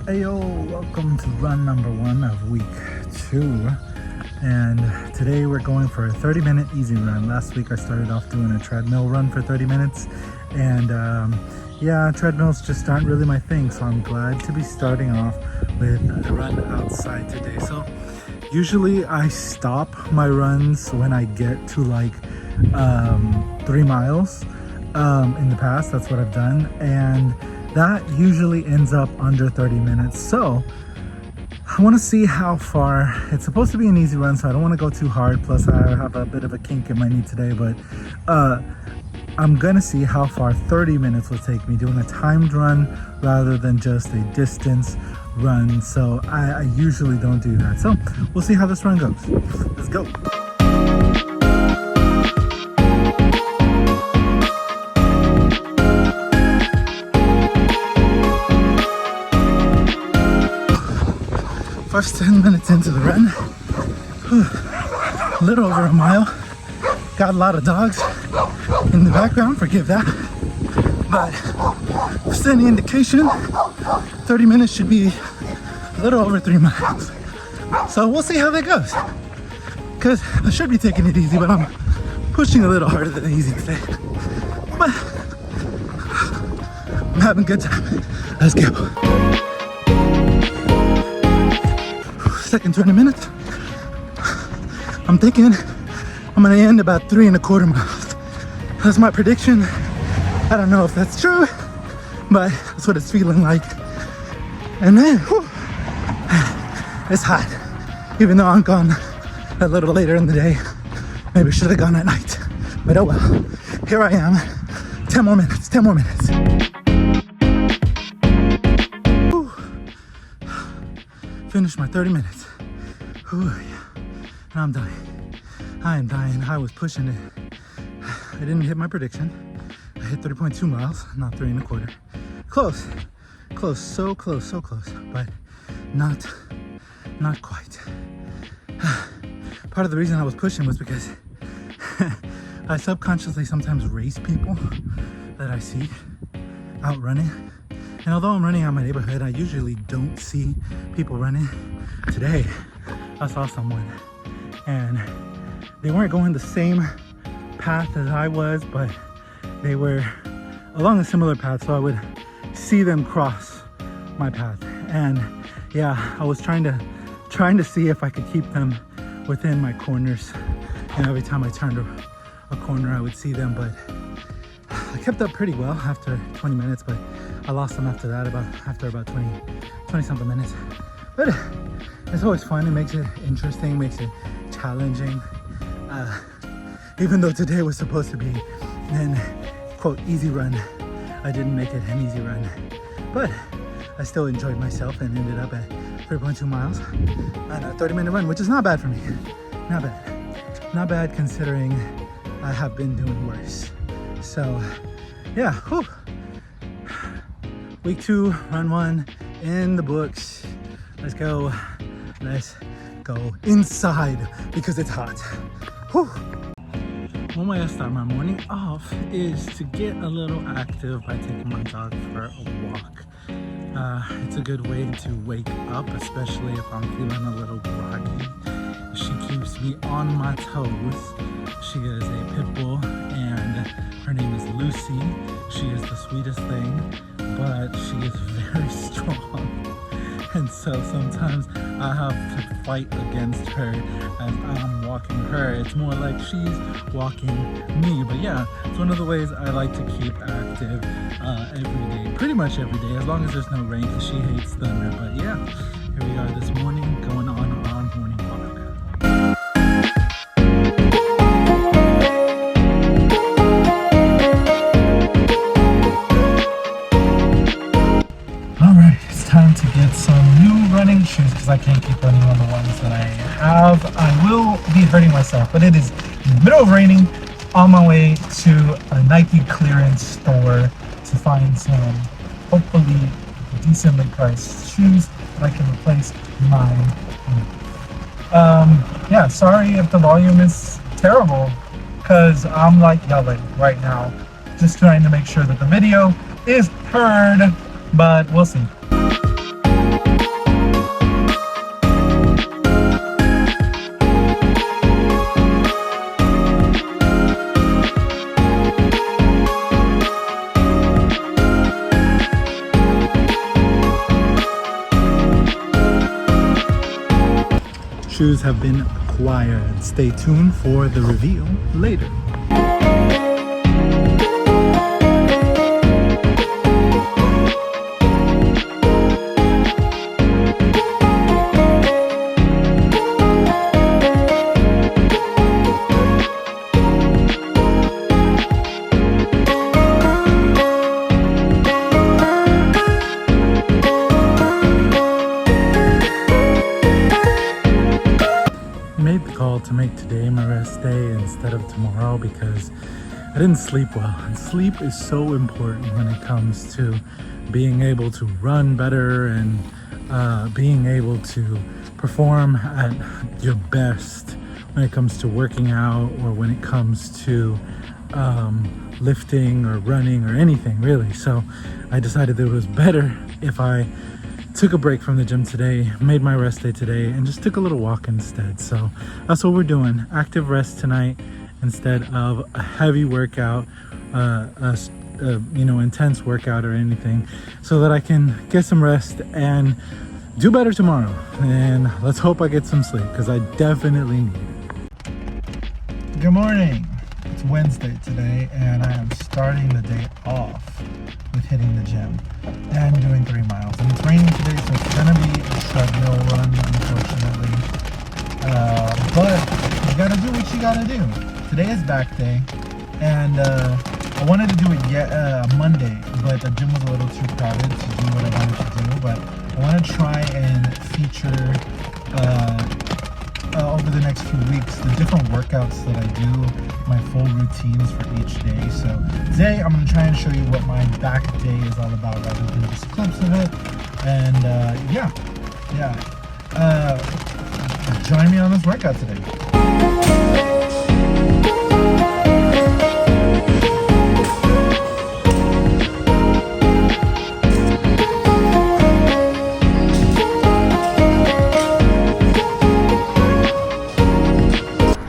Ayo, welcome to run number 1 of week 2, and today we're going for a 30-minute easy run. Last week I started off doing a treadmill run for 30 minutes, and yeah, treadmills just aren't really my thing, so I'm glad to be starting off with a run outside today. So usually I stop my runs when I get to like 3 miles. In the past, that's what I've done, and that usually ends up under 30 minutes. So I want to see how far. It's supposed to be an easy run, so I don't want to go too hard. Plus I have a bit of a kink in my knee today, but I'm gonna see how far 30 minutes will take me doing a timed run rather than just a distance run. So I usually don't do that. So we'll see how this run goes. Let's go. First 10 minutes into the run, a little over a mile. Got a lot of dogs in the background, forgive that. But if there's any indication, 30 minutes should be a little over 3 miles. So we'll see how that goes. Because I should be taking it easy, but I'm pushing a little harder than easy today. But I'm having a good time. Let's go. Second 20 minutes, I'm thinking I'm gonna end about 3.25 miles. That's my prediction. I don't know if that's true, but that's what it's feeling like. And then, whew, it's hot. Even though I'm gone a little later in the day, maybe I should have gone at night. But oh well, here I am. 10 more minutes, 10 more minutes. Whew. Finished my 30 minutes. Ooh, yeah. And I'm dying. I am dying. I was pushing it. I didn't hit my prediction. I hit 30.2 miles, not 3.25. Close. Close. So close. So close. But not quite. Part of the reason I was pushing was because I subconsciously sometimes race people that I see out running. And although I'm running out my neighborhood, I usually don't see people running. Today, I saw someone and they weren't going the same path as I was, but they were along a similar path, so I would see them cross my path. And yeah, I was trying to see if I could keep them within my corners, and every time I turned a corner I would see them, but I kept up pretty well after 20 minutes, but I lost them after that, after about 20 something minutes. But it's always fun. It makes it interesting, makes it challenging. Even though today was supposed to be an quote easy run, I didn't make it an easy run. But I still enjoyed myself and ended up at 3.2 miles on a 30-minute run, which is not bad for me. Not bad. Not bad considering I have been doing worse. So yeah, whew. Week 2, run 1 in the books. Let's go. Let's go inside because it's hot. Whew. One way I start my morning off is to get a little active by taking my dog for a walk. It's a good way to wake up, especially if I'm feeling a little groggy. She keeps me on my toes. She is a pit bull and her name is Lucy. She is the sweetest thing, but she is very strong. And so sometimes I have to fight against her as I'm walking her. It's more like she's walking me. But yeah, it's one of the ways I like to keep active every day. Pretty much every day, as long as there's no rain, because she hates thunder. But yeah, here we are this morning going on our morning walk. Time to get some new running shoes because I can't keep running on the ones that I have. I will be hurting myself, but it is in the middle of raining, on my way to a Nike clearance store to find some hopefully decently priced shoes that I can replace mine with. Yeah, sorry if the volume is terrible because I'm like yelling right now, just trying to make sure that the video is heard, but we'll see. shoes have been acquired. Stay tuned for the reveal later. To make today my rest day instead of tomorrow because I didn't sleep well, and sleep is so important when it comes to being able to run better and being able to perform at your best when it comes to working out or when it comes to lifting or running or anything really. So I decided that it was better if I took a break from the gym today, made my rest day today, and just took a little walk instead. So that's what we're doing, active rest tonight instead of a heavy workout, intense workout or anything, so that I can get some rest and do better tomorrow. And let's hope I get some sleep because I definitely need it. Good morning. It's Wednesday today and I am starting the day off with hitting the gym and doing 3 miles. And it's raining today, so it's gonna be a treadmill run, unfortunately. But you gotta do what you gotta do. Today is back day, and I wanted to do it Monday, but the gym was a little too crowded to do what I wanted to do. But I want to try and feature over the next few weeks the different workouts that I do, my full routines for each day. So today I'm going to try and show you what my back day is all about rather than just clips of it. And join me on this workout today.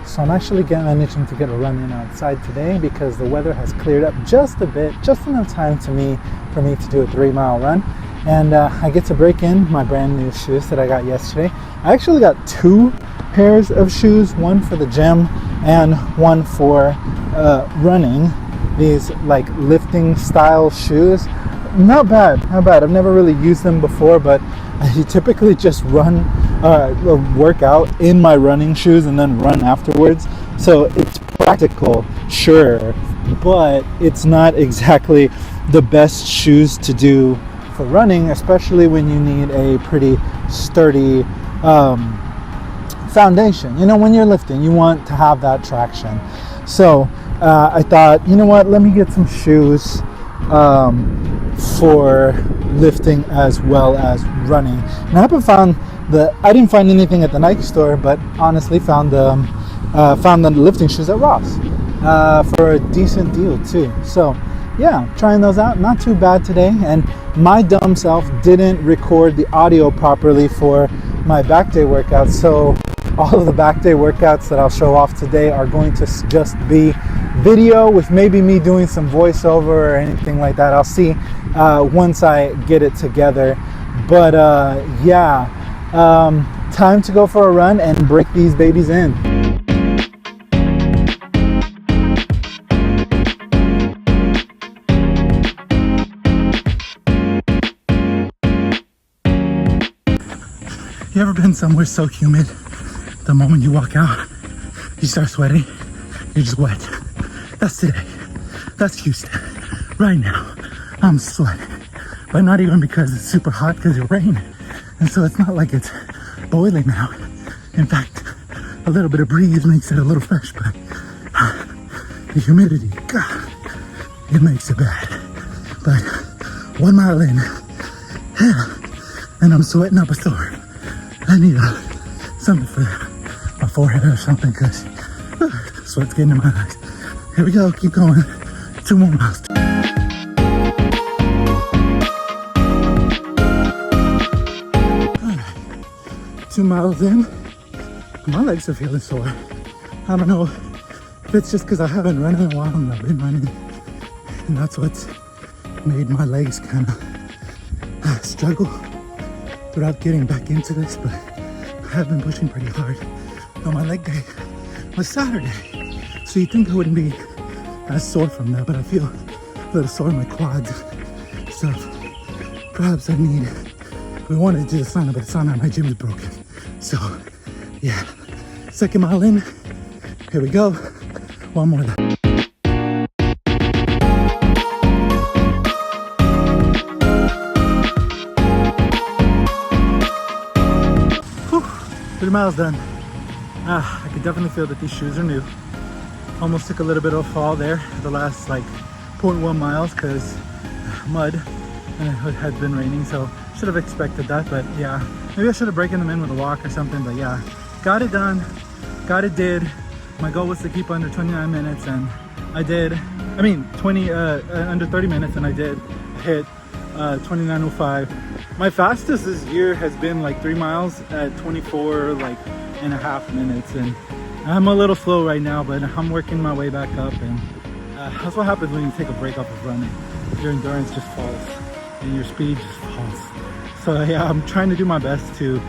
So I'm actually managing to get a run in outside today because the weather has cleared up just a bit, just enough time for me to do a 3-mile run. And I get to break in my brand new shoes that I got yesterday. I actually got 2 pairs of shoes, one for the gym and one for running. These like lifting style shoes. Not bad. I've never really used them before, but I typically just work out in my running shoes and then run afterwards. So it's practical, sure, but it's not exactly the best shoes to do for running, especially when you need a pretty sturdy foundation. You know, when you're lifting, you want to have that traction. So I thought, you know what, let me get some shoes for lifting as well as running. And I didn't find anything at the Nike store, but honestly found the lifting shoes at Ross for a decent deal too. So yeah, trying those out, not too bad today. And my dumb self didn't record the audio properly for my back day workouts, so all of the back day workouts that I'll show off today are going to just be video with maybe me doing some voiceover or anything like that. I'll see once I get it together. But time to go for a run and break these babies in. You ever been somewhere so humid, the moment you walk out, you start sweating, you're just wet? That's today. That's Houston. Right now, I'm sweating. But not even because it's super hot, because it rained. And so it's not like it's boiling now. In fact, a little bit of breeze makes it a little fresh, but the humidity, God, it makes it bad. But 1 mile in, and I'm sweating up a storm. I need something for my forehead or something, because sweat's getting in my eyes. Here we go, keep going. 2 more miles. Alright, 2 miles in, my legs are feeling sore. I don't know if it's just because I haven't run in a while and I've been running, and that's what's made my legs kind of struggle throughout getting back into this, but I have been pushing pretty hard. On my leg day was Saturday. So you'd think I wouldn't be as sore from that, but I feel a little sore in my quads. So perhaps I need, we wanted to do the sauna, but the sauna at my gym is broken. So yeah, second mile in, here we go. One more lap. Whew, 3 miles done. I could definitely feel that these shoes are new. Almost took a little bit of a fall there the last like 0.1 miles because mud and it had been raining, so should have expected that. But yeah, maybe I should have broken them in with a walk or something. But yeah, got it done, got it did. My goal was to keep under 29 minutes and I did. I mean under 30 minutes, and I did hit 29:05. My fastest this year has been like 3 miles at 24 like and a half minutes, and I'm a little slow right now, but I'm working my way back up. And that's what happens when you take a break off of running. Your endurance just falls and your speed just falls. So yeah, I'm trying to do my best to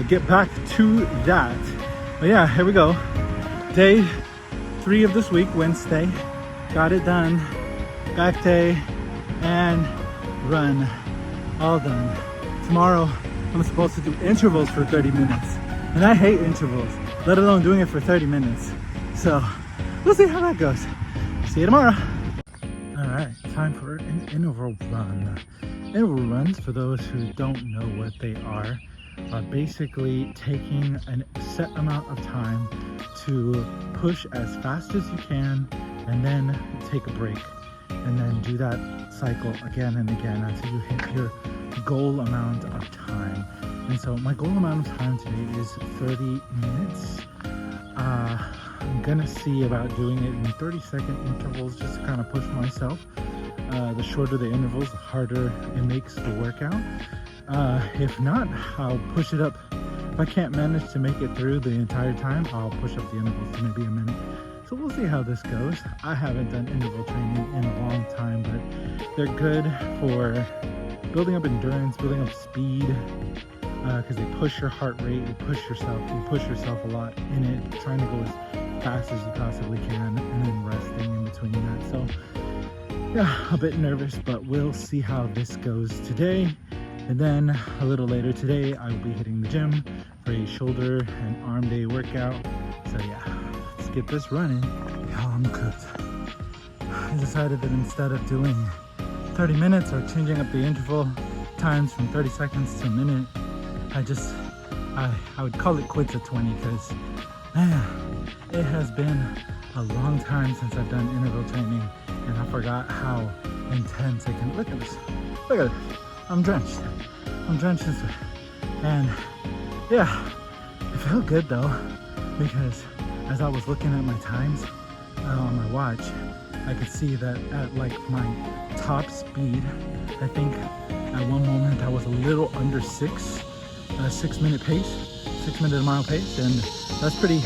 get back to that. But yeah, here we go. Day 3 of this week, Wednesday. Got it done. Back day and run. All done. Tomorrow I'm supposed to do intervals for 30 minutes. And I hate intervals, let alone doing it for 30 minutes. So we'll see how that goes. See you tomorrow. All right, time for an interval run. Interval runs, for those who don't know what they are basically taking a set amount of time to push as fast as you can and then take a break. And then do that cycle again and again until you hit your goal amount of time. And so my goal amount of time today is 30 minutes. I'm gonna see about doing it in 30-second intervals just to kind of push myself. The shorter the intervals, the harder it makes the workout. If not, I'll push it up. If I can't manage to make it through the entire time, I'll push up the intervals to maybe a minute. So we'll see how this goes. I haven't done interval training in a long time, but they're good for building up endurance, building up speed, because they push your heart rate, you push yourself a lot in it, trying to go as fast as you possibly can, and then resting in between that. So yeah, a bit nervous, but we'll see how this goes today. And then a little later today, I will be hitting the gym for a shoulder and arm day workout. So yeah, let's get this running. Yeah, I'm cooked. I decided that instead of doing 30 minutes or changing up the interval times from 30 seconds to a minute, I would call it quits at 20, because man, it has been a long time since I've done interval training, and I forgot how intense it can. Look at this. Look at it. I'm drenched in sweat. And yeah, it felt good though, because as I was looking at my times on my watch, I could see that at like my top speed, I think at one moment I was a little under 6-minute pace, 6-minute a mile pace, and that's pretty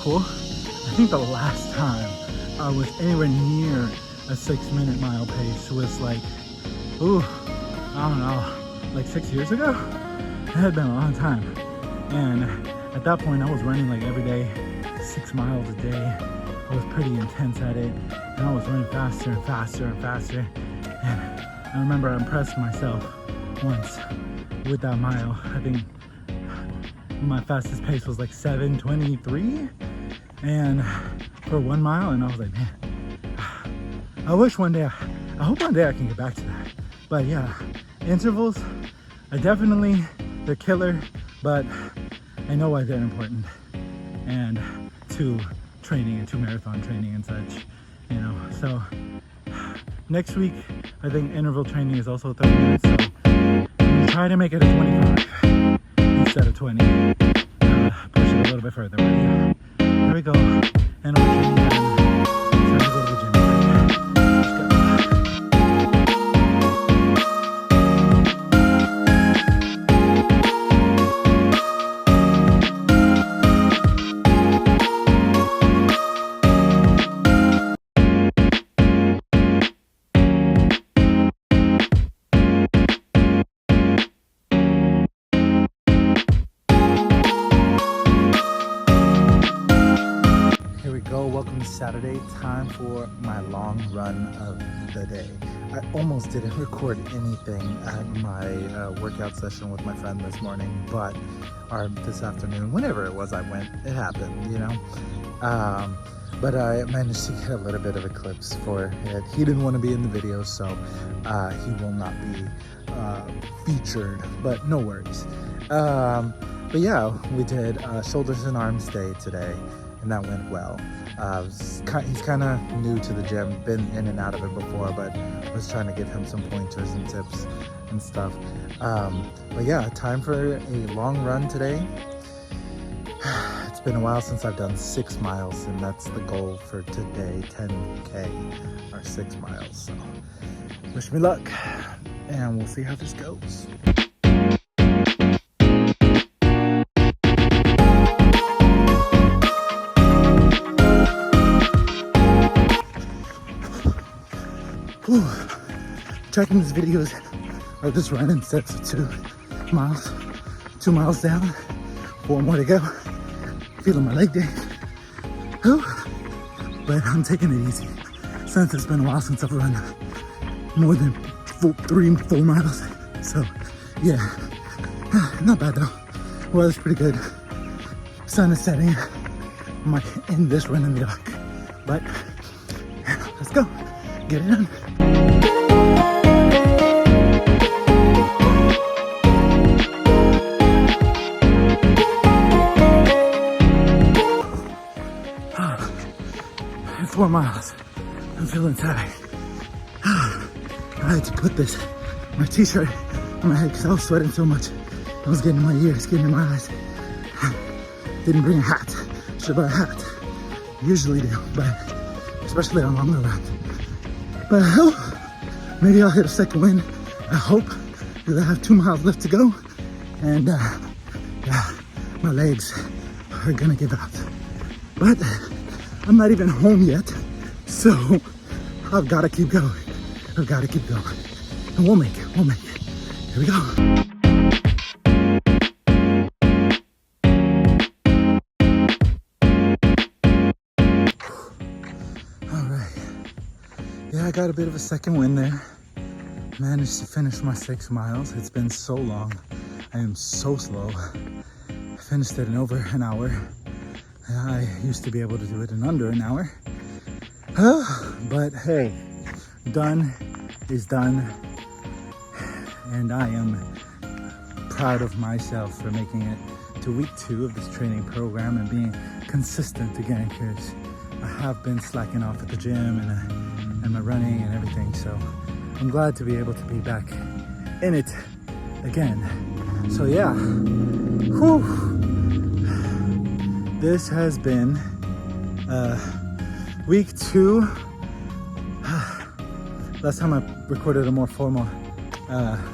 cool. I think the last time I was anywhere near a 6-minute mile pace was like, I don't know, like 6 years ago? It had been a long time. And at that point I was running like every day, 6 miles a day. I was pretty intense at it, and I was running faster and faster and faster. And I remember I impressed myself once with that mile. I think my fastest pace was like 7:23, and for 1 mile, and I was like, man, I hope one day I can get back to that. But yeah, intervals are they're killer, but I know why they're important. And to training and to marathon training and such, you know. So next week, I think interval training is also 30 minutes. So I'm gonna try to make it a 25 instead of 20. Push it a little bit further. But yeah, here we go. Interval training done. Time to go to the gym. Let's go. Saturday, time for my long run of the day. I almost didn't record anything at my workout session with my friend this morning, or this afternoon, whenever it was I went, it happened, you know. But I managed to get a little bit of a clips for it. He didn't want to be in the video, so he will not be featured, but no worries. But yeah, we did shoulders and arms day today, and that went well. He's kind of new to the gym, been in and out of it before, but I was trying to give him some pointers and tips and stuff. But yeah, time for a long run today. It's been a while since I've done 6 miles, and that's the goal for today, 10K or 6 miles. So wish me luck, and we'll see how this goes. Whew. Checking these videos of this running sets of 2 miles, 2 miles down, 4 more to go. Feeling my leg day. Whew. But I'm taking it easy since it's been a while since I've run more than 3-4 miles. So yeah, not bad though. Weather's pretty good. Sun is setting. I might end this run in the dark, but let's go. Get it done. In 4 miles, I'm feeling tired. I had to put my t-shirt on my head because I was sweating so much. I was getting in my ears, getting in my eyes. Didn't bring a hat. Should buy a hat. Usually do, but especially on longer runs. But I hope maybe I'll hit a second win. I hope, because I have 2 miles left to go. And yeah, my legs are gonna give out. But I'm not even home yet, so I've gotta keep going. I've gotta keep going. And we'll make it, we'll make it. Here we go. Yeah, I got a bit of a second win there. Managed to finish my 6 miles. It's been so long. I am so slow. I finished it in over an hour. I used to be able to do it in under an hour. But hey, done is done. And I am proud of myself for making it to week 2 of this training program and being consistent again, because I have been slacking off at the gym and my running and everything, so I'm glad to be able to be back in it again. So yeah, whew. This has been week 2. Last time I recorded a more formal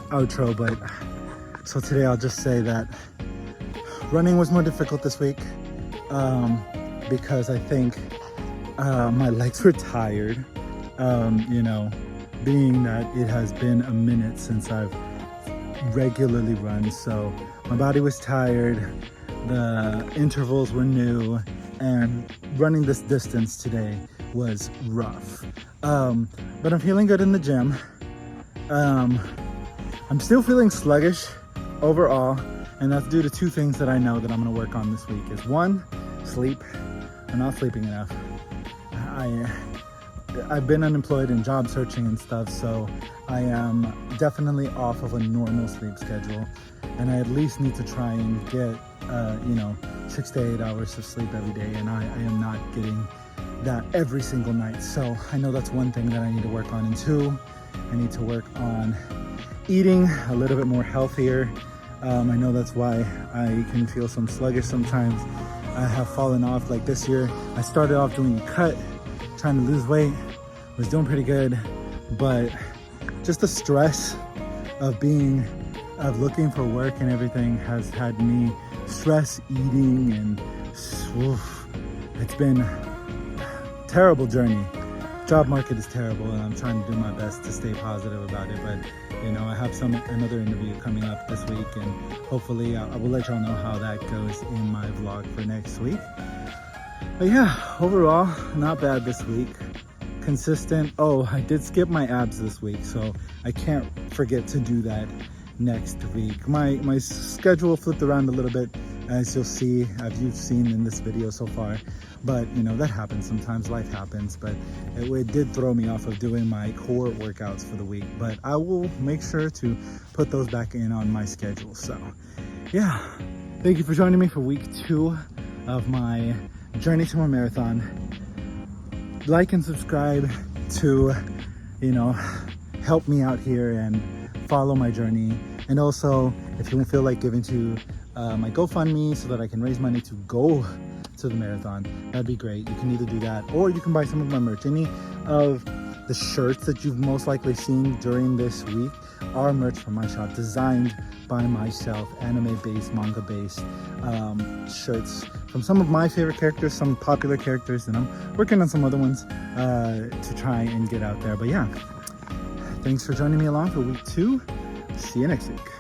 outro, but so today I'll just say that running was more difficult this week because I think my legs were tired. You know, being that it has been a minute since I've regularly run, so my body was tired, the intervals were new, and running this distance today was rough. But I'm feeling good in the gym. I'm still feeling sluggish overall, and that's due to 2 things that I know that I'm gonna work on this week. Is 1, sleep. I'm not sleeping enough. I've been unemployed and job searching and stuff, so I am definitely off of a normal sleep schedule, and I at least need to try and get 6 to 8 hours of sleep every day, and I am not getting that every single night. So I know that's 1 thing that I need to work on. And 2, I need to work on eating a little bit more healthier. I know that's why I can feel some sluggish sometimes. I have fallen off. Like this year, I started off doing a cut, trying to lose weight, was doing pretty good, but just the stress of looking for work and everything has had me stress eating, and it's been a terrible journey. Job market is terrible, and I'm trying to do my best to stay positive about it, but you know, I have another interview coming up this week, and hopefully I will let y'all know how that goes in my vlog for next week. But yeah, overall, not bad this week. Consistent. Oh, I did skip my abs this week, so I can't forget to do that next week. My schedule flipped around a little bit, as you'll see, as you've seen in this video so far. But you know, that happens sometimes, life happens. But it did throw me off of doing my core workouts for the week. But I will make sure to put those back in on my schedule. So yeah, thank you for joining me for week 2 of my journey to my marathon. Like and subscribe to, you know, help me out here and follow my journey. And also, if you feel like giving to my GoFundMe so that I can raise money to go to the marathon, that'd be great. You can either do that, or you can buy some of my merch. Any of the shirts that you've most likely seen during this week are merch from my shop, designed by myself, anime-based, manga-based shirts from some of my favorite characters, some popular characters, and I'm working on some other ones to try and get out there. But yeah, thanks for joining me along for week 2. See you next week.